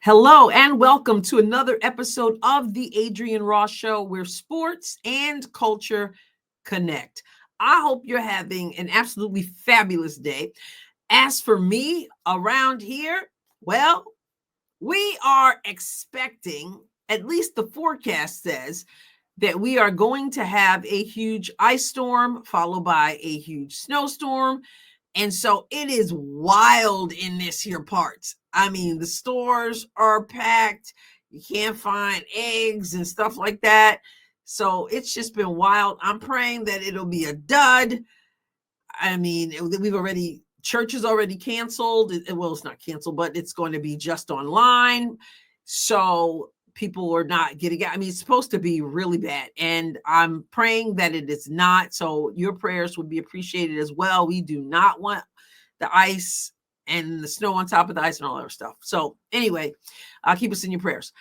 Hello and welcome to another episode of the Adrienne Ross Show, where sports and culture connect. I hope you're having an absolutely fabulous day. As for me around here, well, we are expecting, at least the forecast says, that we are going to have a huge ice storm followed by a huge snowstorm. And so it is wild in this here parts. I mean, the stores are packed. You can't find eggs and stuff like that. So it's just been wild. I'm praying that it'll be a dud. I mean, church is already canceled. Well, it's not canceled, but it's going to be just online. So people are not getting out. I mean, it's supposed to be really bad. And I'm praying that it is not. So your prayers would be appreciated as well. We do not want the ice and the snow on top of the ice and all that stuff. So anyway, keep us in your prayers.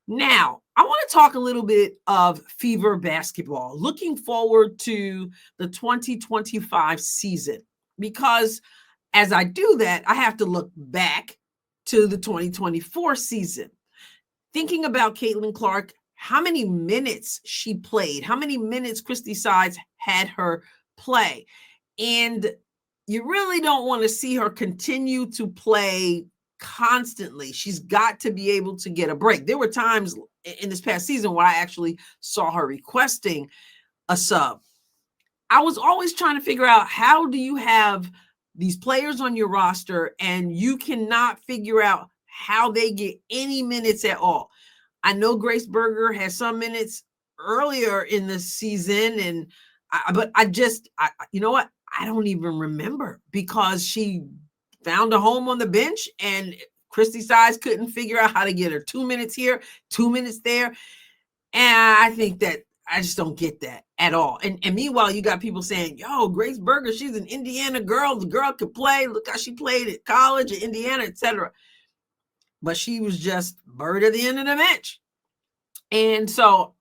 Now, I want to talk a little bit of Fever basketball, looking forward to the 2025 season, because as I do that, I have to look back to the 2024 season. Thinking about Caitlin Clark, how many minutes she played, how many minutes Christie Sides had her play. And you really don't want to see her continue to play constantly. She's got to be able to get a break. There were times in this past season where I actually saw her requesting a sub. I was always trying to figure out, how do you have these players on your roster and you cannot figure out how they get any minutes at all? I know Grace Berger has some minutes earlier in the season, but you know what? I don't even remember, because she found a home on the bench and Christie Sides couldn't figure out how to get her 2 minutes here, 2 minutes there. And I think that I just don't get that at all. And meanwhile, you got people saying, yo, Grace Berger, she's an Indiana girl. The girl could play. Look how she played at college, at Indiana, etc. But she was just bird at the end of the bench. And so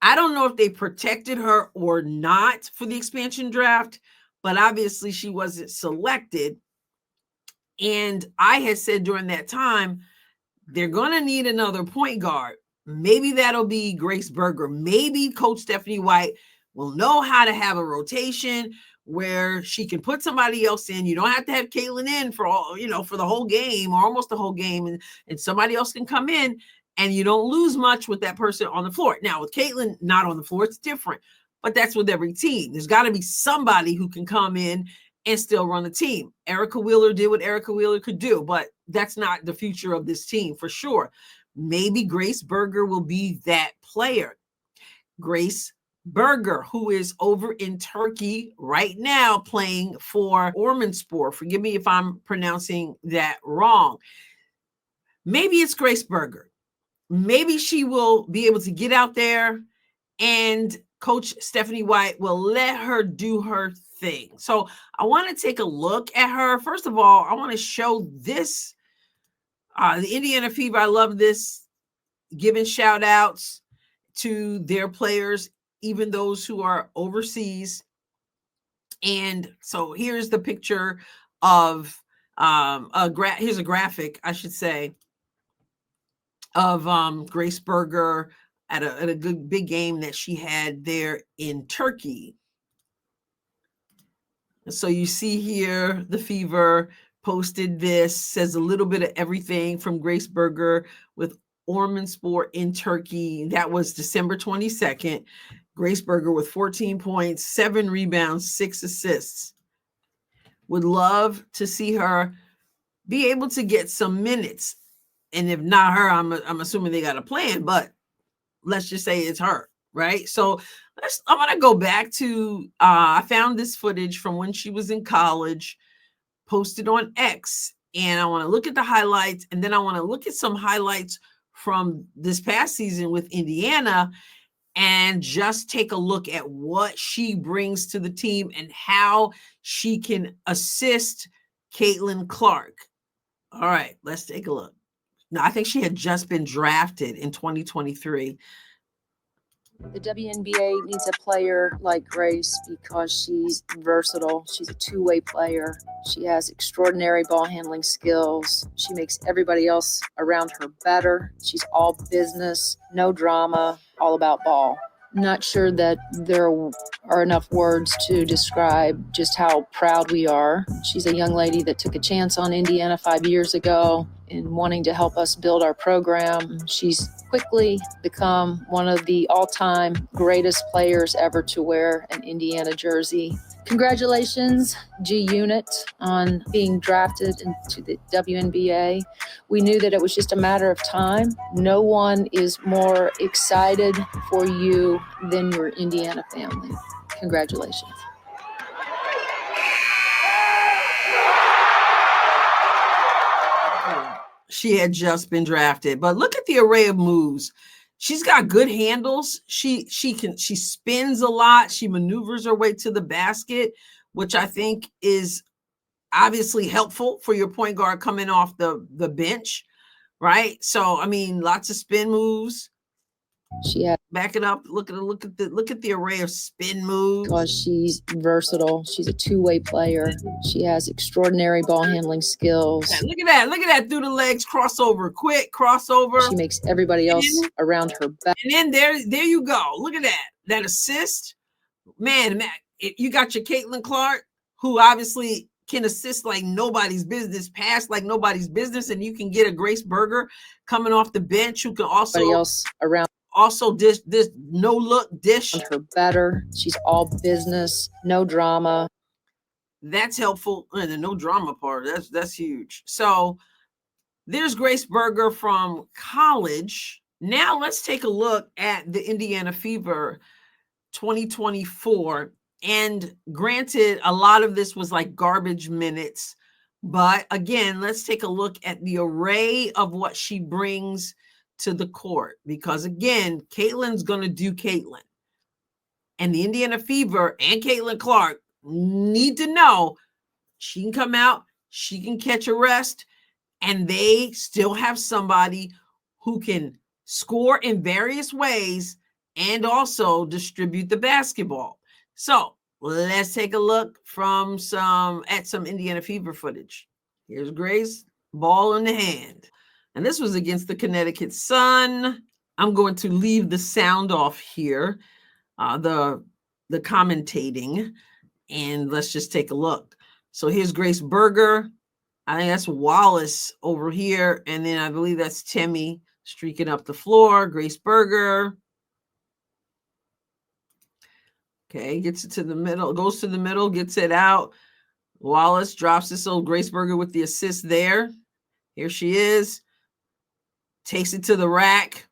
I don't know if they protected her or not for the expansion draft, but obviously she wasn't selected. And I had said during that time, they're going to need another point guard. Maybe that'll be Grace Berger. Maybe Coach Stephanie White will know how to have a rotation where she can put somebody else in. You don't have to have Caitlin in for for the whole game or almost the whole game, and somebody else can come in, and you don't lose much with that person on the floor. Now, with Caitlin not on the floor, it's different, but that's with every team. There's got to be somebody who can come in and still run the team. Erica Wheeler did what Erica Wheeler could do, but that's not the future of this team for sure. Maybe Grace Berger will be that player. Grace Berger, who is over in Turkey right now playing for Ormanspor. Forgive me if I'm pronouncing that wrong. Maybe it's Grace Berger. Maybe she will be able to get out there and Coach Stephanie White will let her do her thing. So I want to take a look at her. First of all, I want to show this. The Indiana Fever, I love this, giving shout outs to their players, even those who are overseas. And so here's the picture of here's a graphic, I should say, of Grace Berger at a good big game that she had there in Turkey. So you see here the Fever posted this, says a little bit of everything from Grace Berger with Ormanspor in Turkey. That was December 22nd. Grace Berger with 14 points, 7 rebounds, 6 assists. Would love to see her be able to get some minutes. And if not her, I'm assuming they got a plan, but let's just say it's her, right? So I want to go back to, I found this footage from when she was in college, posted on X, and I want to look at the highlights, and then I want to look at some highlights from this past season with Indiana and just take a look at what she brings to the team and how she can assist Caitlin Clark. All right, let's take a look. Now, I think she had just been drafted in 2023. The WNBA needs a player like Grace because she's versatile. She's a two-way player. She has extraordinary ball handling skills. She makes everybody else around her better. She's all business, no drama, all about ball. Not sure that there are enough words to describe just how proud we are. She's a young lady that took a chance on Indiana 5 years ago in wanting to help us build our program. She's quickly become one of the all-time greatest players ever to wear an Indiana jersey. Congratulations, G Unit, on being drafted into the WNBA. We knew that it was just a matter of time. No one is more excited for you than your Indiana family. Congratulations. She had just been drafted, but look at the array of moves. She's got good handles. She spins a lot. She maneuvers her way to the basket, which I think is obviously helpful for your point guard coming off the bench, right? So I mean, lots of spin moves. She had Back it up. Look at the array of spin moves. Because she's versatile. She's a two-way player. She has extraordinary ball handling skills. Yeah, look at that. Look at that through the legs crossover. Quick crossover. She makes everybody else around her better. And then there you go. Look at that. That assist. Man, you got your Caitlin Clark, who obviously can assist like nobody's business, pass like nobody's business, and you can get a Grace Berger coming off the bench who can also dish this no look dish her better. She's all business, no drama. That's helpful. And the no drama part, that's huge. So there's Grace Berger from college. Now let's take a look at the Indiana Fever 2024. And granted, a lot of this was like garbage minutes. But again, let's take a look at the array of what she brings to the court. Because again, Caitlin's going to do Caitlin. And the Indiana Fever and Caitlin Clark need to know she can come out, she can catch a rest, and they still have somebody who can score in various ways and also distribute the basketball. So let's take a look at some Indiana Fever footage. Here's Grace, ball in the hand. And this was against the Connecticut Sun. I'm going to leave the sound off here, the commentating, and let's just take a look. So here's Grace Berger. I think that's Wallace over here. And then I believe that's Timmy streaking up the floor. Grace Berger. Okay, gets it to the middle, goes to the middle, gets it out. Wallace drops it. So Grace Berger with the assist there. Here she is. Takes it to the rack.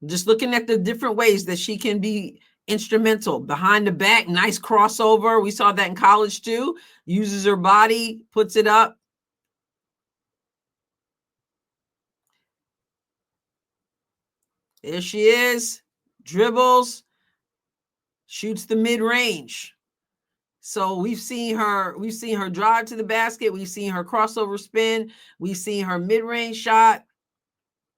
Just looking at the different ways that she can be instrumental. Behind the back, nice crossover. We saw that in college too. Uses her body, puts it up. There she is. Dribbles. Shoots the mid-range. So we've seen her drive to the basket. We've seen her crossover spin. We've seen her mid-range shot.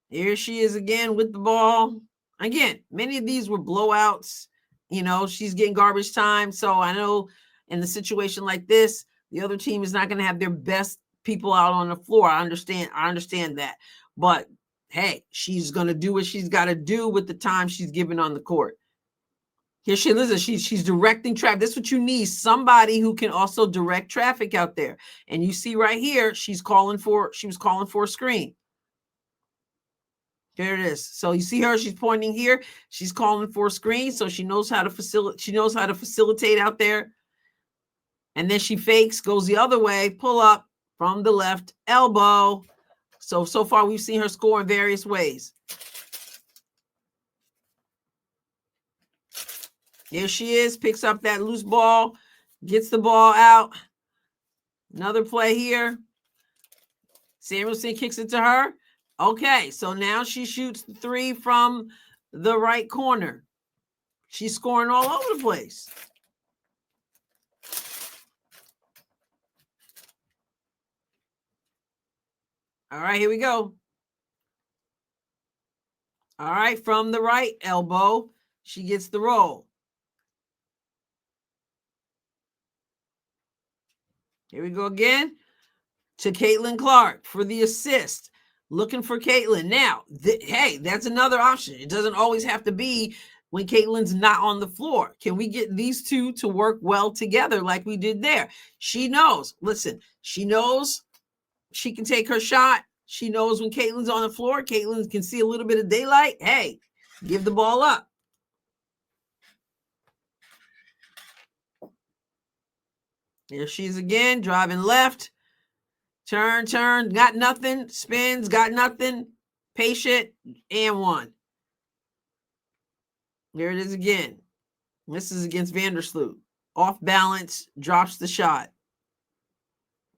Here she is again with the ball. Again, many of these were blowouts. You know, she's getting garbage time. So I know in the situation like this, the other team is not going to have their best people out on the floor. I understand that. But hey, she's going to do what she's got to do with the time she's given on the court. Here she is. She's directing traffic. This is what you need. Somebody who can also direct traffic out there. And you see right here, she was calling for a screen. There it is. So you see her, she's pointing here. She's calling for a screen. So she knows how to facilitate out there. And then she fakes, goes the other way, pull up from the left elbow. So far we've seen her score in various ways. Here she is, picks up that loose ball, gets the ball out. Another play here. Samuelson kicks it to her. Okay, so now she shoots the three from the right corner. She's scoring all over the place. All right, here we go. All right, from the right elbow, she gets the roll. Here we go again to Caitlin Clark for the assist. Looking for Caitlin. Now, hey, that's another option. It doesn't always have to be when Caitlin's not on the floor. Can we get these two to work well together like we did there? She knows. Listen, she knows she can take her shot. She knows when Caitlin's on the floor, Caitlin can see a little bit of daylight. Hey, give the ball up. There she is again, driving left. Turn, got nothing. Spins, got nothing. Patient, and one. There it is again. This is against Vandersloot. Off balance, drops the shot.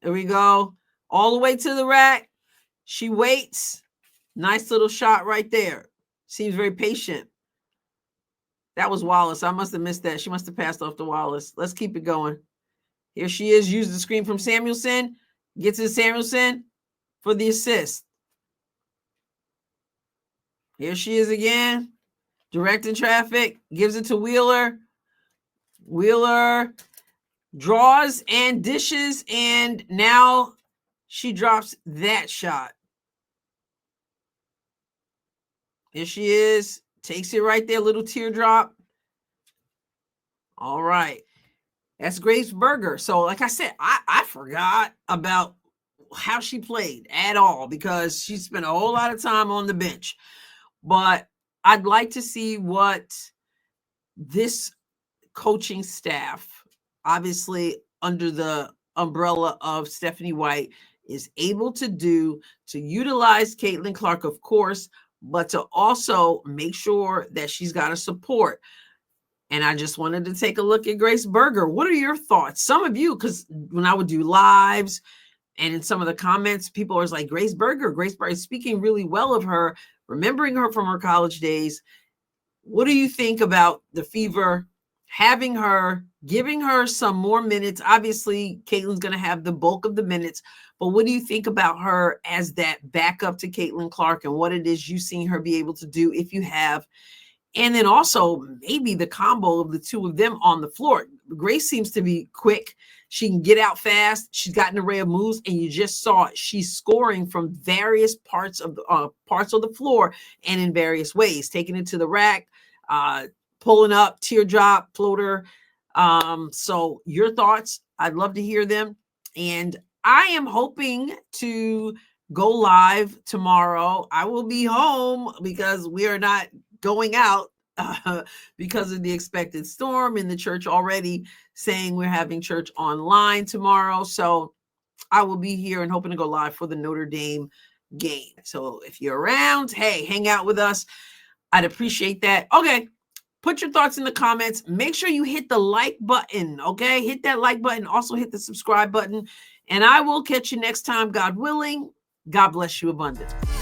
There we go. All the way to the rack. She waits. Nice little shot right there. Seems very patient. That was Wallace. I must have missed that. She must have passed off to Wallace. Let's keep it going. Here she is. Use the screen from Samuelson. Gets to Samuelson for the assist. Here she is again. Directing traffic. Gives it to Wheeler. Wheeler draws and dishes. And now she drops that shot. Here she is. Takes it right there. Little teardrop. All right. That's Grace Berger. So, like I said, I forgot about how she played at all because she spent a whole lot of time on the bench. But I'd like to see what this coaching staff, obviously under the umbrella of Stephanie White, is able to do to utilize Caitlin Clark, of course, but to also make sure that she's got a support. And I just wanted to take a look at Grace Berger. What are your thoughts? Some of you, because when I would do lives and in some of the comments, people are like, Grace Berger is speaking really well of her, remembering her from her college days. What do you think about the Fever having her, giving her some more minutes? Obviously, Caitlin's going to have the bulk of the minutes, but what do you think about her as that backup to Caitlin Clark and what it is you've seen her be able to do if you have? And then also maybe the combo of the two of them on the floor. Grace seems to be quick. She can get out fast. She's got an array of moves, and you just saw it. She's scoring from various parts of the floor and in various ways, taking it to the rack, pulling up, teardrop, floater. So your thoughts, I'd love to hear them. And I am hoping to go live tomorrow. I will be home because we are not going out because of the expected storm in the church already saying we're having church online tomorrow. So I will be here and hoping to go live for the Notre Dame game. So if you're around, hey, hang out with us. I'd appreciate that. Okay. Put your thoughts in the comments. Make sure you hit the like button. Okay. Hit that like button. Also hit the subscribe button. And I will catch you next time, God willing. God bless you abundantly.